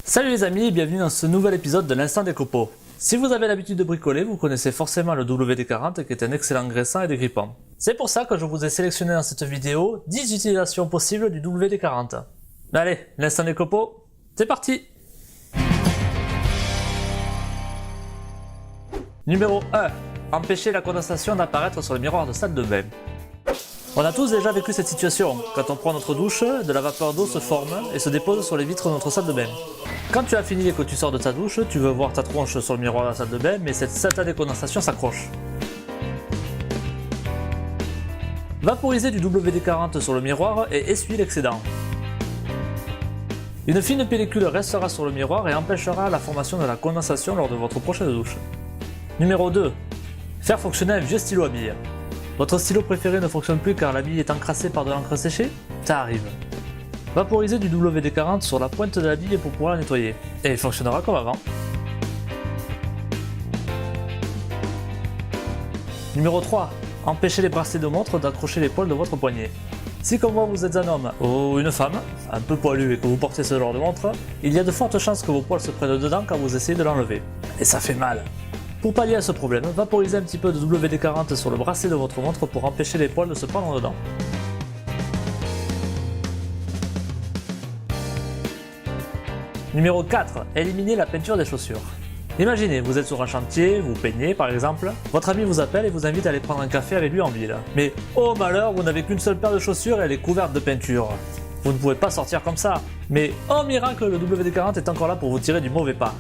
Salut les amis et bienvenue dans ce nouvel épisode de l'Instant des Copeaux. Si vous avez l'habitude de bricoler, vous connaissez forcément le WD-40 qui est un excellent graissant et dégrippant. C'est pour ça que je vous ai sélectionné dans cette vidéo 10 utilisations possibles du WD-40. Allez, l'Instant des Copeaux, c'est parti! Numéro 1. Empêcher la condensation d'apparaître sur le miroir de salle de bain. On a tous déjà vécu cette situation. Quand on prend notre douche, de la vapeur d'eau se forme et se dépose sur les vitres de notre salle de bain. Quand tu as fini et que tu sors de ta douche, tu veux voir ta tronche sur le miroir de la salle de bain, mais cette satanée condensation s'accroche. Vaporiser du WD-40 sur le miroir et essuie l'excédent. Une fine pellicule restera sur le miroir et empêchera la formation de la condensation lors de votre prochaine douche. Numéro 2. Faire fonctionner un vieux stylo à billes. Votre stylo préféré ne fonctionne plus car la bille est encrassée par de l'encre séchée? Ça arrive. Vaporiser du WD-40 sur la pointe de la bille pour pouvoir la nettoyer. Et il fonctionnera comme avant. Numéro 3. Empêcher les bracelets de montre d'accrocher les poils de votre poignet. Si comme moi vous êtes un homme ou une femme, un peu poilu et que vous portez ce genre de montre, il y a de fortes chances que vos poils se prennent dedans quand vous essayez de l'enlever. Et ça fait mal. Pour pallier à ce problème, vaporisez un petit peu de WD-40 sur le bracelet de votre montre pour empêcher les poils de se prendre dedans. Numéro 4. Éliminez la peinture des chaussures. Imaginez, vous êtes sur un chantier, vous peignez par exemple, votre ami vous appelle et vous invite à aller prendre un café avec lui en ville. Mais oh malheur, vous n'avez qu'une seule paire de chaussures et elle est couverte de peinture. Vous ne pouvez pas sortir comme ça. Mais oh miracle, le WD-40 est encore là pour vous tirer du mauvais pas.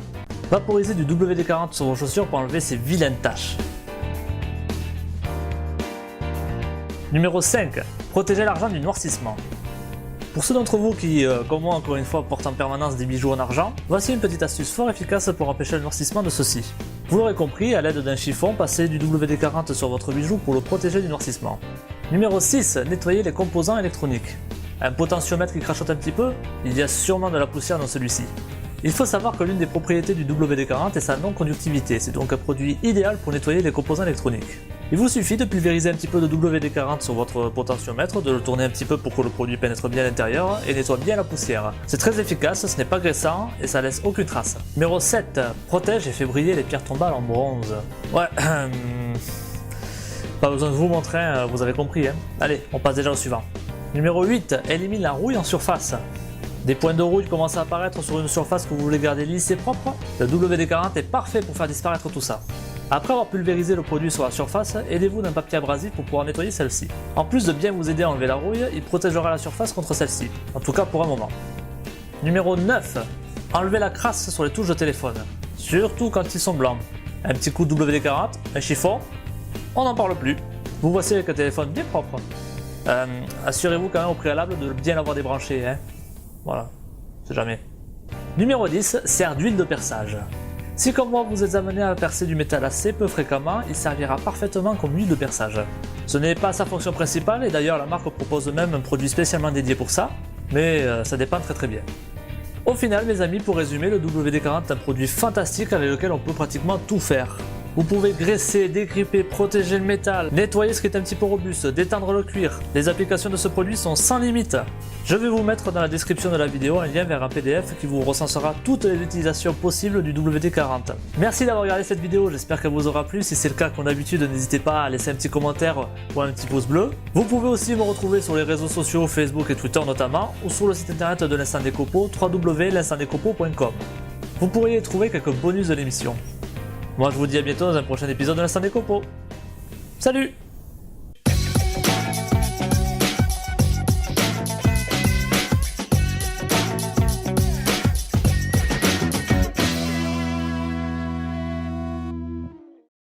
Vaporisez du WD-40 sur vos chaussures pour enlever ces vilaines taches. Numéro 5. Protégez l'argent du noircissement. Pour ceux d'entre vous qui, comme moi encore une fois, portent en permanence des bijoux en argent, voici une petite astuce fort efficace pour empêcher le noircissement de ceux-ci. Vous l'aurez compris, à l'aide d'un chiffon, passez du WD-40 sur votre bijou pour le protéger du noircissement. Numéro 6. Nettoyez les composants électroniques. Un potentiomètre qui crachote un petit peu? Il y a sûrement de la poussière dans celui-ci. Il faut savoir que l'une des propriétés du WD-40 est sa non-conductivité, c'est donc un produit idéal pour nettoyer les composants électroniques. Il vous suffit de pulvériser un petit peu de WD-40 sur votre potentiomètre, de le tourner un petit peu pour que le produit pénètre bien à l'intérieur et nettoie bien la poussière. C'est très efficace, ce n'est pas graissant et ça laisse aucune trace. Numéro 7. Protège et fait briller les pierres tombales en bronze. Ouais, pas besoin de vous montrer, vous avez compris. Allez, on passe déjà au suivant. Numéro 8. Élimine la rouille en surface. Des points de rouille commencent à apparaître sur une surface que vous voulez garder lisse et propre? Le WD-40 est parfait pour faire disparaître tout ça. Après avoir pulvérisé le produit sur la surface, aidez-vous d'un papier abrasif pour pouvoir nettoyer celle-ci. En plus de bien vous aider à enlever la rouille, il protégera la surface contre celle-ci, en tout cas pour un moment. Numéro 9. Enlevez la crasse sur les touches de téléphone, surtout quand ils sont blancs. Un petit coup de WD-40, un chiffon, on n'en parle plus. Vous voici avec un téléphone bien propre. Assurez-vous quand même au préalable de bien l'avoir débranché, Voilà, c'est jamais. Numéro 10. Sert d'huile de perçage. Si comme moi vous êtes amené à percer du métal assez peu fréquemment, il servira parfaitement comme huile de perçage. Ce n'est pas sa fonction principale et d'ailleurs la marque propose même un produit spécialement dédié pour ça, mais ça dépend très bien. Au final mes amis, pour résumer, le WD-40 est un produit fantastique avec lequel on peut pratiquement tout faire. Vous pouvez graisser, dégripper, protéger le métal, nettoyer ce qui est un petit peu robuste, détendre le cuir. Les applications de ce produit sont sans limite. Je vais vous mettre dans la description de la vidéo un lien vers un PDF qui vous recensera toutes les utilisations possibles du WD-40. Merci d'avoir regardé cette vidéo, j'espère qu'elle vous aura plu. Si c'est le cas, comme d'habitude, n'hésitez pas à laisser un petit commentaire ou un petit pouce bleu. Vous pouvez aussi me retrouver sur les réseaux sociaux, Facebook et Twitter notamment, ou sur le site internet de l'Instant des Copeaux, www.l'instantdescopeaux.com. Vous pourriez y trouver quelques bonus de l'émission. Moi je vous dis à bientôt dans un prochain épisode de l'Instant des Copeaux. Salut!